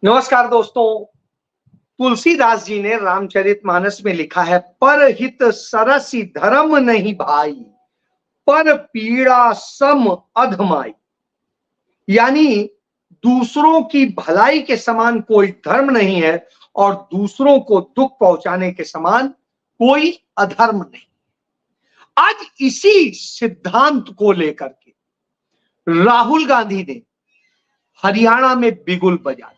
नमस्कार दोस्तों। तुलसीदास जी ने रामचरितमानस में लिखा है, परहित सरसि धर्म नहीं भाई, पर पीड़ा सम अधमाई। यानी दूसरों की भलाई के समान कोई धर्म नहीं है और दूसरों को दुख पहुंचाने के समान कोई अधर्म नहीं। आज इसी सिद्धांत को लेकर के राहुल गांधी ने हरियाणा में बिगुल बजा दिया।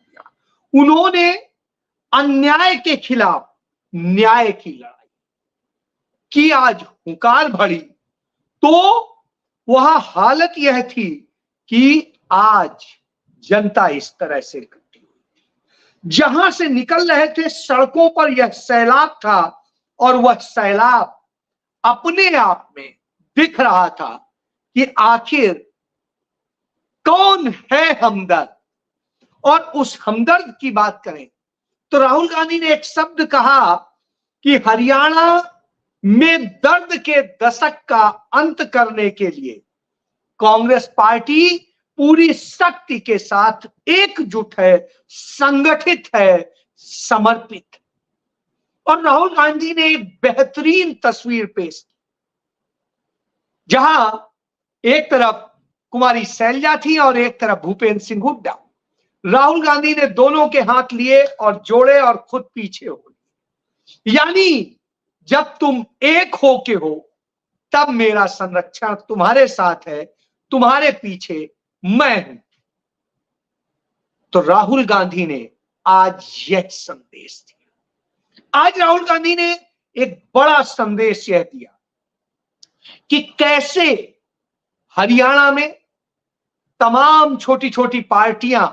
उन्होंने अन्याय के खिलाफ न्याय की लड़ाई की आज हुंकार भरी, तो वह हालत यह थी कि आज जनता इस तरह से इकट्ठी हुई। जहां से निकल रहे थे सड़कों पर यह सैलाब था और वह सैलाब अपने आप में दिख रहा था कि आखिर कौन है हमदर्द। और उस हमदर्द की बात करें तो राहुल गांधी ने एक शब्द कहा कि हरियाणा में दर्द के दशक का अंत करने के लिए कांग्रेस पार्टी पूरी शक्ति के साथ एकजुट है, संगठित है, समर्पित। और राहुल गांधी ने एक बेहतरीन तस्वीर पेश की, जहां एक तरफ कुमारी शैलजा थी और एक तरफ भूपेंद्र सिंह हुड्डा। राहुल गांधी ने दोनों के हाथ लिए और जोड़े और खुद पीछे हो लिए। यानी जब तुम एक हो के हो तब मेरा संरक्षण तुम्हारे साथ है, तुम्हारे पीछे मैं हूं। तो राहुल गांधी ने आज यह संदेश दिया। आज राहुल गांधी ने एक बड़ा संदेश यह दिया कि कैसे हरियाणा में तमाम छोटी छोटी पार्टियां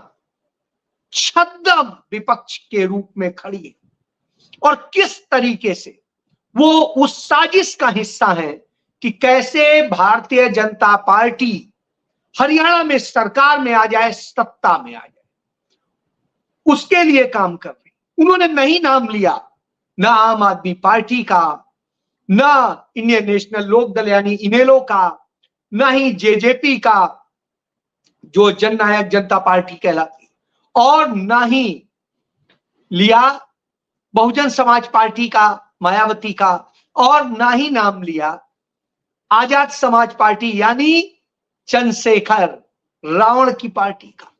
छद्म विपक्ष के रूप में खड़ी है और किस तरीके से वो उस साजिश का हिस्सा है कि कैसे भारतीय जनता पार्टी हरियाणा में सरकार में आ जाए, सत्ता में आ जाए, उसके लिए काम कर रही। उन्होंने नहीं नाम लिया, ना आम आदमी पार्टी का, ना इंडियन नेशनल लोक दल यानी इनेलो का, ना ही जेजेपी का जो जननायक जनता पार्टी कहलाती, और ना ही लिया बहुजन समाज पार्टी का, मायावती का, और ना ही नाम लिया आजाद समाज पार्टी यानी चंद्रशेखर रावण की पार्टी का।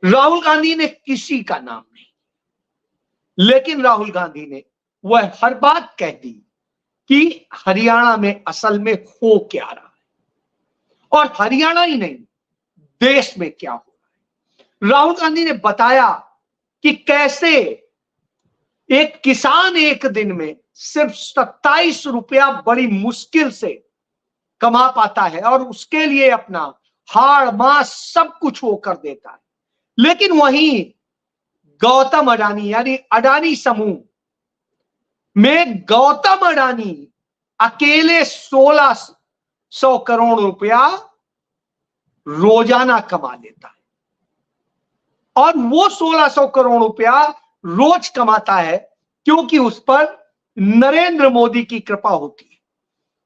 राहुल गांधी ने किसी का नाम नहीं, लेकिन राहुल गांधी ने वह हर बात कह दी कि हरियाणा में असल में हो क्या रहा है और हरियाणा ही नहीं देश में क्या हो रहा है। राहुल गांधी ने बताया कि कैसे एक किसान एक दिन में सिर्फ 27 रुपया बड़ी मुश्किल से कमा पाता है और उसके लिए अपना हाड़ मांस सब कुछ वो कर देता है। लेकिन वहीं गौतम अडानी यानी अडानी समूह में गौतम अडानी अकेले 1600 करोड़ रुपया रोजाना कमा लेता है और वो 1600 करोड़ रुपया रोज कमाता है क्योंकि उस पर नरेंद्र मोदी की कृपा होती है।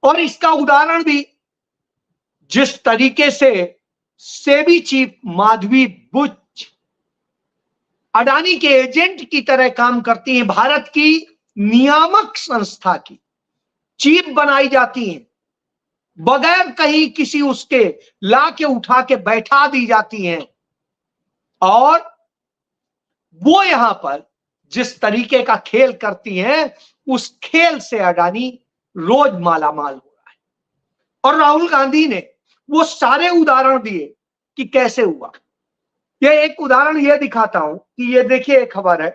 और इसका उदाहरण भी जिस तरीके से सेबी चीफ माधवी बुच अडानी के एजेंट की तरह काम करती हैं, भारत की नियामक संस्था की चीफ बनाई जाती हैं, बगैर कहीं किसी उसके ला के उठा के बैठा दी जाती हैं, और वो यहां पर जिस तरीके का खेल करती हैं उस खेल से अडानी रोज मालामाल हो रहा है। और राहुल गांधी ने वो सारे उदाहरण दिए कि कैसे हुआ। ये एक उदाहरण ये दिखाता हूं कि ये देखिए एक खबर है,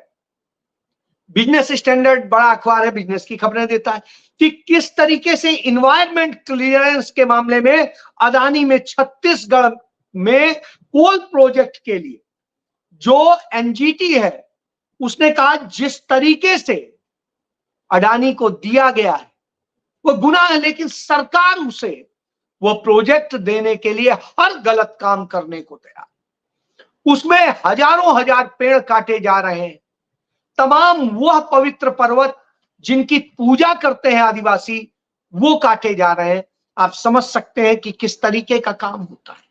बिजनेस स्टैंडर्ड बड़ा अखबार है, बिजनेस की खबरें देता है कि किस तरीके से इन्वायरमेंट क्लियरेंस के मामले में अडानी में छत्तीसगढ़ में कोल प्रोजेक्ट के लिए जो एनजीटी है उसने कहा जिस तरीके से अडानी को दिया गया है वो गुनाह है, लेकिन सरकार उसे वो प्रोजेक्ट देने के लिए हर गलत काम करने को तैयार। उसमें हजारों हजार पेड़ काटे जा रहे हैं, तमाम वह पवित्र पर्वत जिनकी पूजा करते हैं आदिवासी वो काटे जा रहे हैं। आप समझ सकते हैं कि किस तरीके का काम होता है।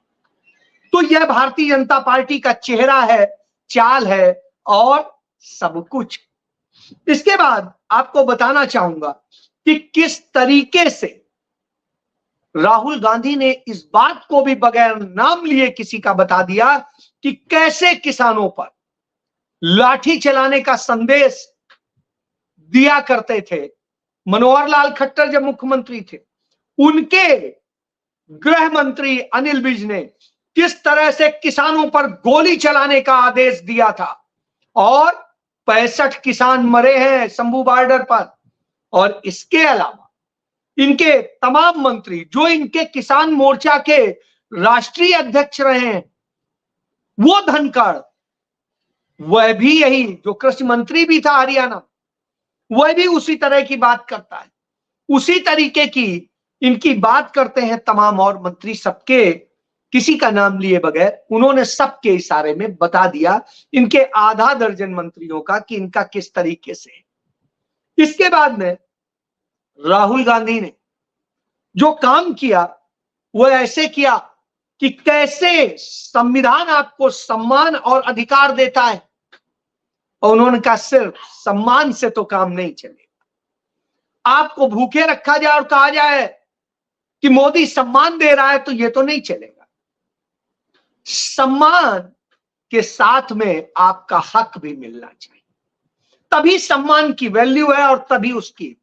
तो यह भारतीय जनता पार्टी का चेहरा है, चाल है और सब कुछ। इसके बाद आपको बताना चाहूंगा कि किस तरीके से राहुल गांधी ने इस बात को भी बगैर नाम लिए किसी का बता दिया कि कैसे किसानों पर लाठी चलाने का संदेश दिया करते थे। मनोहर लाल खट्टर जब मुख्यमंत्री थे, उनके गृह मंत्री अनिल विज ने किस तरह से किसानों पर गोली चलाने का आदेश दिया था और 65 किसान मरे हैं शंभू बॉर्डर पर। और इसके अलावा इनके तमाम मंत्री जो इनके किसान मोर्चा के राष्ट्रीय अध्यक्ष रहे हैं, वो धनखड़, वह भी यही जो कृषि मंत्री भी था हरियाणा, वह भी उसी तरह की बात करता है। उसी तरीके की इनकी बात करते हैं तमाम और मंत्री, सबके किसी का नाम लिए बगैर उन्होंने सबके इशारे में बता दिया इनके आधा दर्जन मंत्रियों का कि इनका किस तरीके से। इसके बाद में राहुल गांधी ने जो काम किया वो ऐसे किया कि कैसे संविधान आपको सम्मान और अधिकार देता है, और उन्होंने कहा सिर्फ सम्मान से तो काम नहीं चलेगा। आपको भूखे रखा जाए और कहा जाए कि मोदी सम्मान दे रहा है तो ये तो नहीं चलेगा। सम्मान के साथ में आपका हक भी मिलना चाहिए, तभी सम्मान की वैल्यू है और तभी उसकी।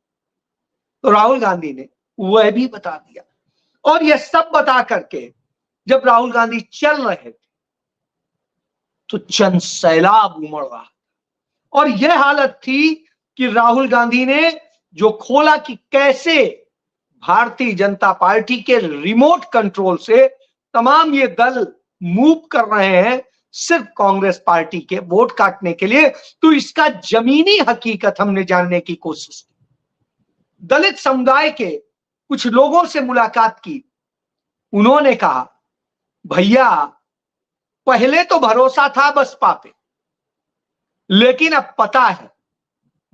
तो राहुल गांधी ने वह भी बता दिया। और यह सब बता करके जब राहुल गांधी चल रहे थे तो चंद सैलाब उमड़ रहा, और यह हालत थी कि राहुल गांधी ने जो खोला कि कैसे भारतीय जनता पार्टी के रिमोट कंट्रोल से तमाम ये दल मूव कर रहे हैं सिर्फ कांग्रेस पार्टी के वोट काटने के लिए, तो इसका जमीनी हकीकत हमने जानने की कोशिश की। दलित समुदाय के कुछ लोगों से मुलाकात की। उन्होंने कहा भैया पहले तो भरोसा था बसपा पे, लेकिन अब पता है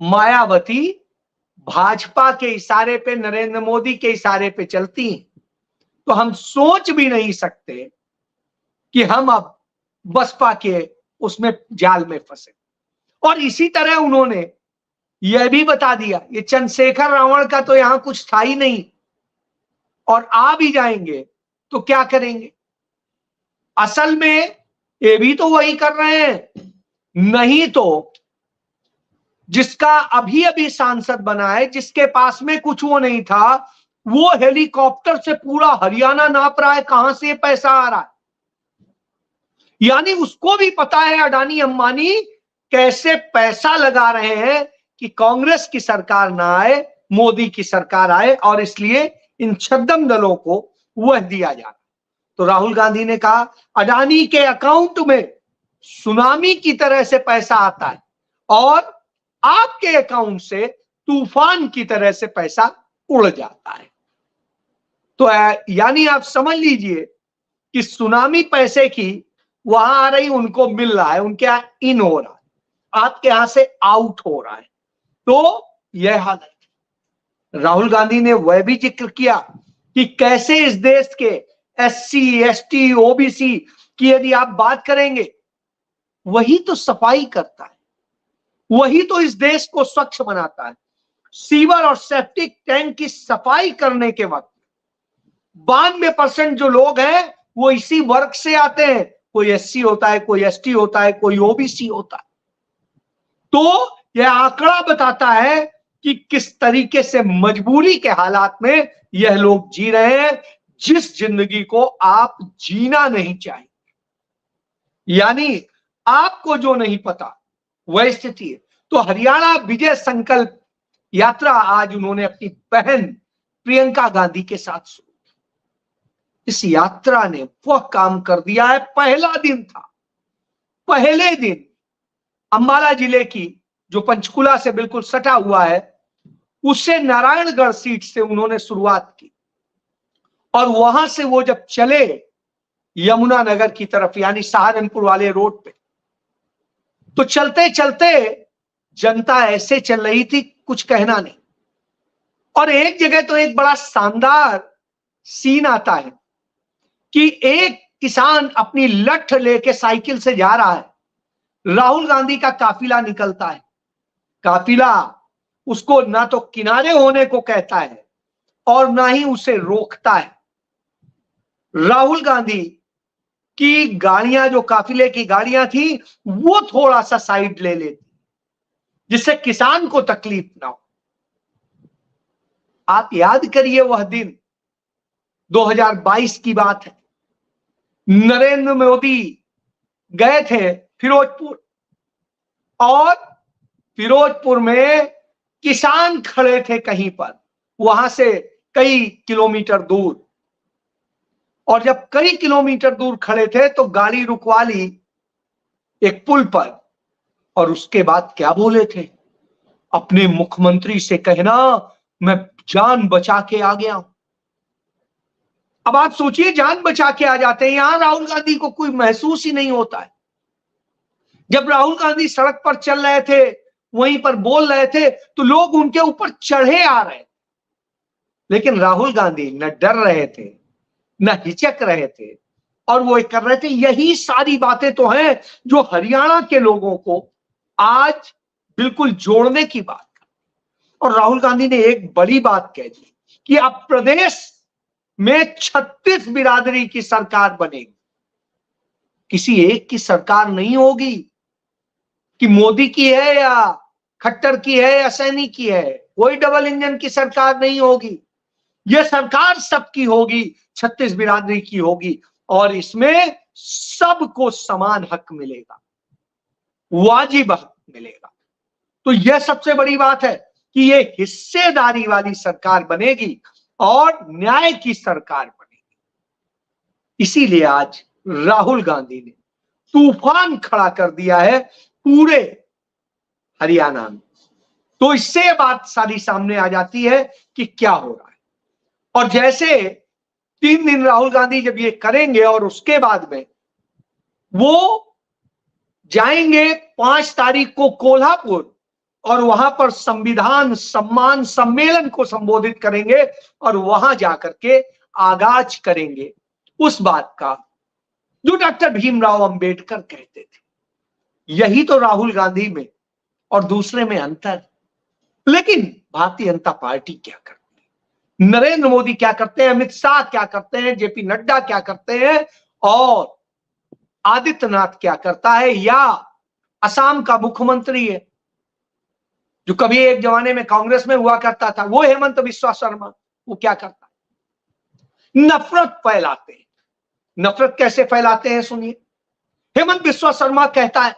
मायावती भाजपा के इशारे पे, नरेंद्र मोदी के इशारे पे चलती हैं, तो हम सोच भी नहीं सकते कि हम अब बसपा के उसमें जाल में फंसे। और इसी तरह उन्होंने यह भी बता दिया ये चंद्रशेखर रावण का तो यहां कुछ था ही नहीं, और आ भी जाएंगे तो क्या करेंगे। असल में ये भी तो वही कर रहे हैं, नहीं तो जिसका अभी अभी सांसद बना है, जिसके पास में कुछ वो नहीं था, वो हेलीकॉप्टर से पूरा हरियाणा नाप रहा है कहां से पैसा आ रहा है। यानी उसको भी पता है अडानी अंबानी कैसे पैसा लगा रहे हैं कि कांग्रेस की सरकार ना आए, मोदी की सरकार आए, और इसलिए इन छद्म दलों को वह दिया जाए। तो राहुल गांधी ने कहा अडानी के अकाउंट में सुनामी की तरह से पैसा आता है और आपके अकाउंट से तूफान की तरह से पैसा उड़ जाता है। तो यानी आप समझ लीजिए कि सुनामी पैसे की वहां आ रही, उनको मिल रहा है, उनके यहां इन हो रहा है, आपके यहां से आउट हो रहा है। तो यह हालत। राहुल गांधी ने वह भी जिक्र किया कि कैसे इस देश के SC ST OBC की यदि आप बात करेंगे, वही तो सफाई करता है, वही तो इस देश को स्वच्छ बनाता है। सीवर और सेप्टिक टैंक की सफाई करने के वक्त 92% जो लोग हैं वो इसी वर्ग से आते हैं। कोई SC होता है, कोई ST होता है, कोई OBC होता है। तो यह आंकड़ा बताता है कि किस तरीके से मजबूरी के हालात में यह लोग जी रहे हैं, जिस जिंदगी को आप जीना नहीं चाहिए। यानी आपको जो नहीं पता वह स्थिति है। तो हरियाणा विजय संकल्प यात्रा आज उन्होंने अपनी बहन प्रियंका गांधी के साथ शुरू की। इस यात्रा ने वह काम कर दिया है। पहला दिन था, पहले दिन अंबाला जिले की जो पंचकुला से बिल्कुल सटा हुआ है, उससे नारायणगढ़ सीट से उन्होंने शुरुआत की, और वहां से वो जब चले यमुनानगर की तरफ यानी सहारनपुर वाले रोड पे, तो चलते चलते जनता ऐसे चल रही थी कुछ कहना नहीं। और एक जगह तो एक बड़ा शानदार सीन आता है कि एक किसान अपनी लठ लेके साइकिल से जा रहा है, राहुल गांधी का काफिला निकलता है। काफिला उसको ना तो किनारे होने को कहता है और ना ही उसे रोकता है। राहुल गांधी की गाड़ियां, जो काफिले की गाड़ियां थी, वो थोड़ा सा साइड ले लेती जिससे किसान को तकलीफ ना हो। आप याद करिए वह दिन 2022 की बात है। नरेंद्र मोदी गए थे फिरोजपुर और फिरोजपुर में किसान खड़े थे कहीं पर, वहां से कई किलोमीटर दूर। और जब कई किलोमीटर दूर खड़े थे तो गाड़ी रुकवा ली एक पुल पर, और उसके बाद क्या बोले थे, अपने मुख्यमंत्री से कहना मैं जान बचा के आ गया हूं। अब आप सोचिए, जान बचा के आ जाते हैं। यहां राहुल गांधी को कोई महसूस ही नहीं होता है। जब राहुल गांधी सड़क पर चल रहे थे, वहीं पर बोल रहे थे, तो लोग उनके ऊपर चढ़े आ रहे, लेकिन राहुल गांधी न डर रहे थे न हिचक रहे थे, और वो कर रहे थे। यही सारी बातें तो हैं जो हरियाणा के लोगों को आज बिल्कुल जोड़ने की बात। और राहुल गांधी ने एक बड़ी बात कह दी कि अब प्रदेश में 36 बिरादरी की सरकार बनेगी, किसी एक की सरकार नहीं होगी कि मोदी की है या खट्टर की है या सैनी की है। कोई डबल इंजन की सरकार नहीं होगी। यह सरकार सबकी होगी, 36 बिरादरी की होगी, और इसमें सबको समान हक मिलेगा, वाजिब हक मिलेगा। तो यह सबसे बड़ी बात है कि यह हिस्सेदारी वाली सरकार बनेगी और न्याय की सरकार बनेगी। इसीलिए आज राहुल गांधी ने तूफान खड़ा कर दिया है पूरे हरियाणा में। तो इससे बात सारी सामने आ जाती है कि क्या हो रहा है। और जैसे 3 दिन राहुल गांधी जब ये करेंगे और उसके बाद में वो जाएंगे 5 तारीख को कोल्हापुर, और वहां पर संविधान सम्मान सम्मेलन को संबोधित करेंगे, और वहां जाकर के आगाज करेंगे उस बात का जो डॉक्टर भीमराव अंबेडकर कहते थे। यही तो राहुल गांधी में और दूसरे में अंतर। लेकिन भारतीय जनता पार्टी क्या करती है, नरेंद्र मोदी क्या करते हैं, अमित शाह क्या करते हैं, जेपी नड्डा क्या करते हैं, और आदित्यनाथ क्या करता है, या असम का मुख्यमंत्री है जो कभी एक जमाने में कांग्रेस में हुआ करता था, वो हेमंत बिस्वा शर्मा, वो क्या करता है, नफरत फैलाते हैं। नफरत कैसे फैलाते हैं सुनिए। हेमंत बिस्वा शर्मा कहता है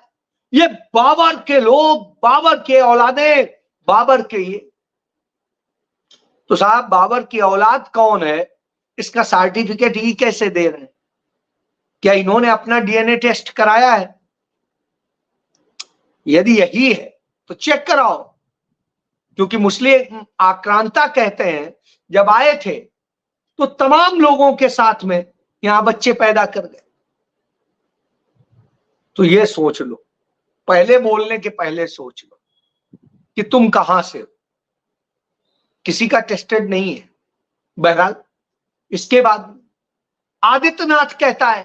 ये बाबर के लोग, बाबर के औलादे, बाबर के ये। तो साहब बाबर की औलाद कौन है, इसका सर्टिफिकेट ही कैसे दे रहे हैं? क्या इन्होंने अपना डीएनए टेस्ट कराया है? यदि यही है तो चेक कराओ, क्योंकि मुस्लिम आक्रांता कहते हैं जब आए थे तो तमाम लोगों के साथ में यहां बच्चे पैदा कर गए। तो ये सोच लो, पहले बोलने के पहले सोच लो कि तुम कहां से हो। किसी का टेस्टेड नहीं है। बहरहाल इसके बाद आदित्यनाथ कहता है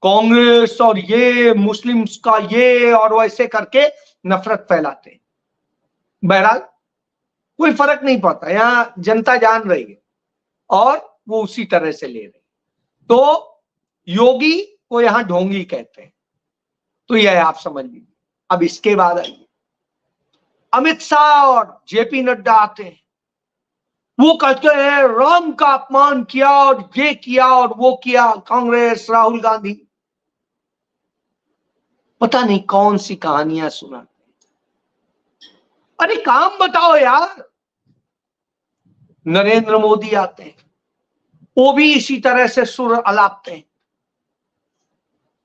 कांग्रेस और ये मुस्लिम्स का ये और वैसे करके नफरत फैलाते हैं। बहरहाल कोई फर्क नहीं पड़ता, यहां जनता जान रही है और वो उसी तरह से ले रही। तो योगी को यहां ढोंगी कहते हैं, तो यह आप समझ लीजिए। अब इसके बाद आइए, अमित शाह और जेपी नड्डा आते हैं। वो कहते हैं राम का अपमान किया और ये किया और वो किया कांग्रेस, राहुल गांधी। पता नहीं कौन सी कहानियां सुनाते। अरे काम बताओ यार। नरेंद्र मोदी आते हैं, वो भी इसी तरह से सुर अलापते हैं।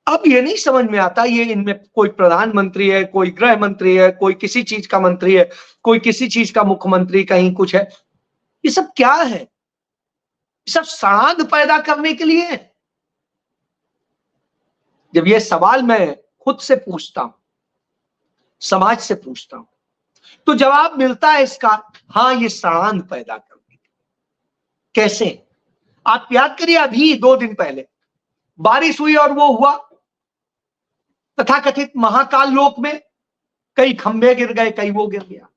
अब ये नहीं समझ में आता, ये इनमें कोई प्रधानमंत्री है, कोई गृह मंत्री है, कोई किसी चीज का मंत्री है, कोई किसी चीज का मुख्यमंत्री, कहीं कुछ है। ये सब क्या है? ये सब सड़ांध पैदा करने के लिए है। जब ये सवाल मैं खुद से पूछता हूं, समाज से पूछता हूं, तो जवाब मिलता है इसका, हां ये सड़ांध पैदा करने के लिए। कैसे? आप याद करिए, अभी 2 दिन पहले बारिश हुई और वो हुआ तथाकथित महाकाल लोक में कई खंभे गिर गए, कई वो गिर गया।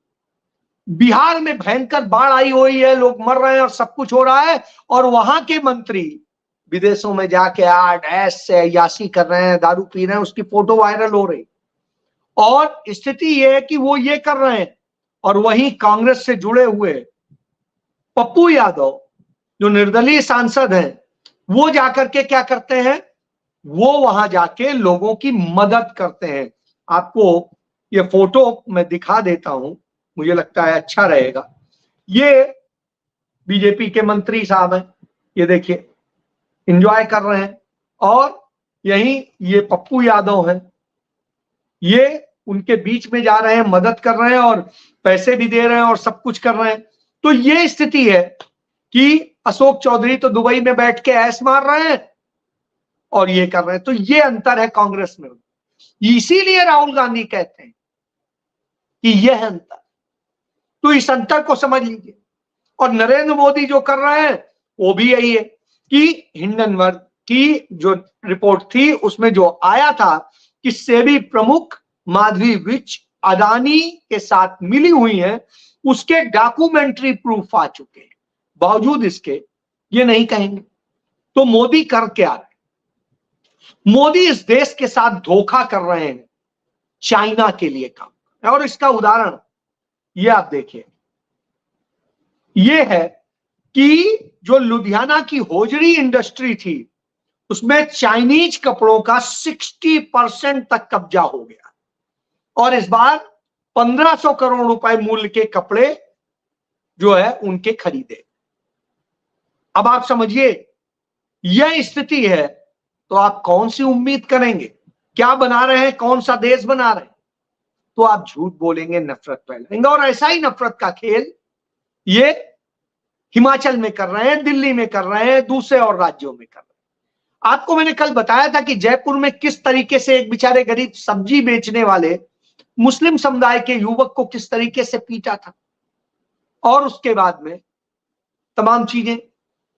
बिहार में भयंकर बाढ़ आई हुई है, लोग मर रहे हैं और सब कुछ हो रहा है, और वहां के मंत्री विदेशों में जाके ऐश से अय्याशी कर रहे हैं, दारू पी रहे हैं, उसकी फोटो वायरल हो रही। और स्थिति यह है कि वो ये कर रहे हैं, और वहीं कांग्रेस से जुड़े हुए पप्पू यादव जो निर्दलीय सांसद हैं, वो जाकर के क्या करते हैं, वो वहां जाके लोगों की मदद करते हैं। आपको ये फोटो मैं दिखा देता हूं, मुझे लगता है अच्छा रहेगा। ये बीजेपी के मंत्री साहब हैं, ये देखिए एंजॉय कर रहे हैं, और यहीं ये पप्पू यादव हैं, ये उनके बीच में जा रहे हैं, मदद कर रहे हैं और पैसे भी दे रहे हैं और सब कुछ कर रहे हैं। तो ये स्थिति है कि अशोक चौधरी तो दुबई में बैठ के ऐश मार रहे हैं और ये कर रहे हैं। तो ये अंतर है कांग्रेस में, इसीलिए राहुल गांधी कहते हैं कि यह अंतर, तो इस अंतर को समझ लीजिए। और नरेंद्र मोदी जो कर रहे हैं वो भी यही है कि हिंडनबर्ग की जो रिपोर्ट थी उसमें जो आया था कि सेबी प्रमुख माधवी विज अदानी के साथ मिली हुई है, उसके डॉक्यूमेंट्री प्रूफ आ चुके हैं, बावजूद इसके ये नहीं कहेंगे। तो मोदी कर क्या रहे हैं? मोदी इस देश के साथ धोखा कर रहे हैं, चाइना के लिए काम। और इसका उदाहरण ये आप देखिए, ये है कि जो लुधियाना की होजरी इंडस्ट्री थी उसमें चाइनीज कपड़ों का 60% तक कब्जा हो गया, और इस बार 1500 करोड़ रुपए मूल्य के कपड़े जो है उनके खरीदे। अब आप समझिए यह स्थिति है, तो आप कौन सी उम्मीद करेंगे? क्या बना रहे हैं, कौन सा देश बना रहे हैं? तो आप झूठ बोलेंगे, नफरत फैलाएंगे, और ऐसा ही नफरत का खेल ये हिमाचल में कर रहे हैं, दिल्ली में कर रहे हैं, दूसरे और राज्यों में कर रहे हैं। आपको मैंने कल बताया था कि जयपुर में किस तरीके से एक बेचारे गरीब सब्जी बेचने वाले मुस्लिम समुदाय के युवक को किस तरीके से पीटा था, और उसके बाद में तमाम चीजें।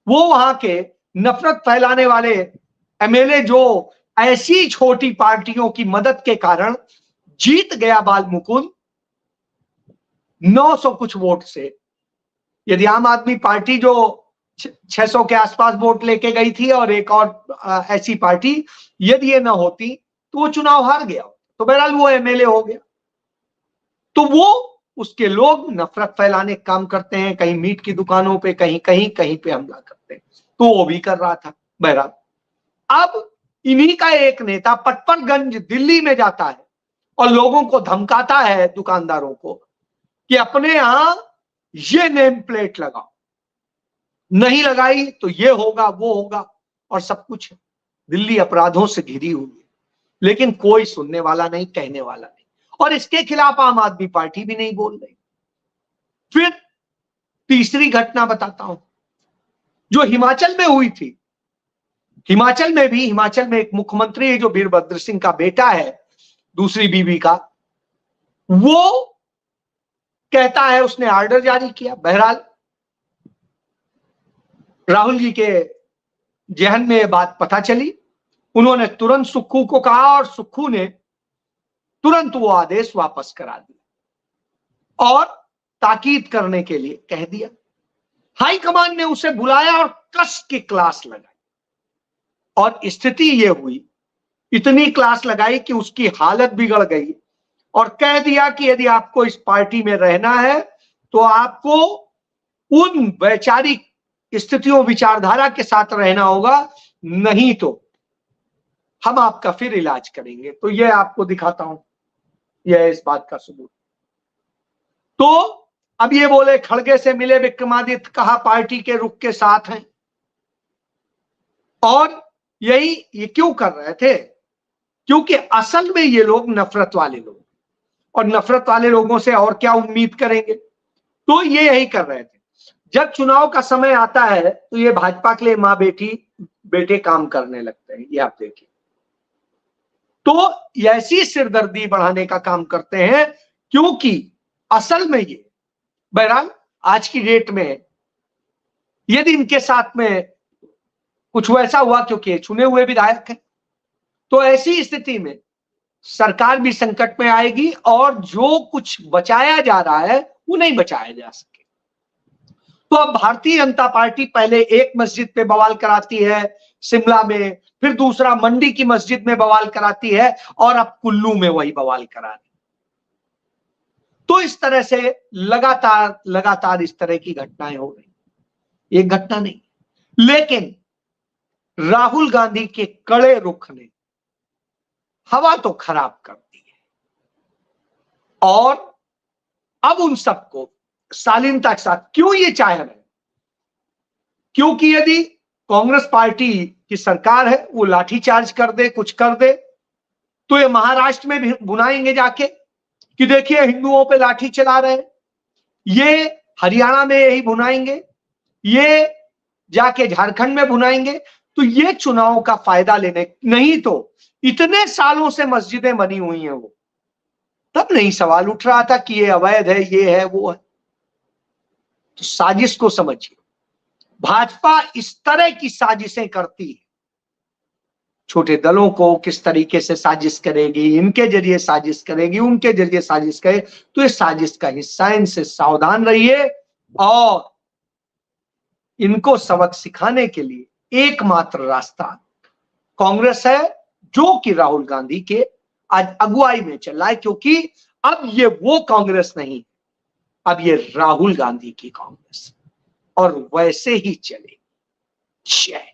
वो वहां के नफरत फैलाने वाले एमएलए जो ऐसी छोटी पार्टियों की मदद के कारण जीत गया बाल मुकुंद 900 कुछ वोट से। यदि आम आदमी पार्टी जो 600 के आसपास वोट लेके गई थी और एक और ऐसी पार्टी, यदि ये ना होती तो वो चुनाव हार गया, तो बहरहाल वो एमएलए हो गया। तो वो उसके लोग नफरत फैलाने का काम करते हैं, कहीं मीट की दुकानों पे, कहीं कहीं कहीं पे हमला करते हैं, तो वो भी कर रहा था। बहरहाल अब इन्हीं का एक नेता पटपरगंज दिल्ली में जाता है और लोगों को धमकाता है, दुकानदारों को, कि अपने यहां ये नेम प्लेट लगाओ, नहीं लगाई तो ये होगा वो होगा, और सब कुछ है। दिल्ली अपराधों से घिरी हुई है, लेकिन कोई सुनने वाला नहीं, कहने वाला नहीं, और इसके खिलाफ आम आदमी पार्टी भी नहीं बोल रही। फिर तीसरी घटना बताता हूं जो हिमाचल में हुई थी। हिमाचल में एक मुख्यमंत्री है जो वीरभद्र सिंह का बेटा है, दूसरी बीवी का, वो कहता है उसने ऑर्डर जारी किया। बहरहाल राहुल जी के जहन में ये बात पता चली, उन्होंने तुरंत सुक्खू को कहा और सुक्खू ने तुरंत वो आदेश वापस करा दिया और ताकीद करने के लिए कह दिया। हाईकमान ने उसे बुलाया और कस की क्लास लगाई, और स्थिति ये हुई, इतनी क्लास लगाई कि उसकी हालत बिगड़ गई, और कह दिया कि यदि आपको इस पार्टी में रहना है तो आपको उन वैचारिक स्थितियों, विचारधारा के साथ रहना होगा, नहीं तो हम आपका फिर इलाज करेंगे। तो यह आपको दिखाता हूं, यह इस बात का सबूत। तो अब ये बोले खड़गे से मिले विक्रमादित्य, कहा पार्टी के रुख के साथ हैं, और ये क्यों कर रहे थे? क्योंकि असल में ये लोग नफरत वाले लोग, और नफरत वाले लोगों से और क्या उम्मीद करेंगे? तो ये यही कर रहे थे। जब चुनाव का समय आता है तो ये भाजपा के लिए मां बेटे काम करने लगते हैं, ये आप देखिए। तो ऐसी सिरदर्दी बढ़ाने का काम करते हैं, क्योंकि असल में ये, बहरहाल आज की डेट में यदि इनके साथ में कुछ वैसा हुआ, क्योंकि चुने हुए विधायक हैं, तो ऐसी स्थिति में सरकार भी संकट में आएगी और जो कुछ बचाया जा रहा है वो नहीं बचाया जा सके। तो अब भारतीय जनता पार्टी पहले एक मस्जिद पे बवाल कराती है शिमला में, फिर दूसरा मंडी की मस्जिद में बवाल कराती है और अब कुल्लू में वही बवाल करा रही। तो इस तरह से लगातार लगातार इस तरह की घटनाएं हो रही। एक घटना नहीं, लेकिन राहुल गांधी के कड़े रुख ने हवा तो खराब कर दी है और अब उन सबको शालीनता के साथ क्यों ये चाह रहे हैं, क्योंकि यदि कांग्रेस पार्टी की सरकार है वो लाठीचार्ज कर दे, कुछ कर दे, तो ये महाराष्ट्र में भी बुनाएंगे जाके कि देखिए हिंदुओं पे लाठी चला रहे हैं, ये हरियाणा में यही बुनाएंगे, ये जाके झारखंड में बुनाएंगे। तो ये चुनाव का फायदा लेने, नहीं तो इतने सालों से मस्जिदें बनी हुई हैं वो, तब नहीं सवाल उठ रहा था कि ये अवैध है, ये है, वो है। तो साजिश को समझिए, भाजपा इस तरह की साजिशें करती है, छोटे दलों को किस तरीके से साजिश करेगी, इनके जरिए साजिश करेगी, उनके जरिए साजिश करे, तो ये साजिश का हिस्सा है, इनसे सावधान रहिए। और इनको सबक सिखाने के लिए एकमात्र रास्ता कांग्रेस है, जो कि राहुल गांधी के आज अगुवाई में चल रहा है, क्योंकि अब ये वो कांग्रेस नहीं, अब ये राहुल गांधी की कांग्रेस और वैसे ही चले। जय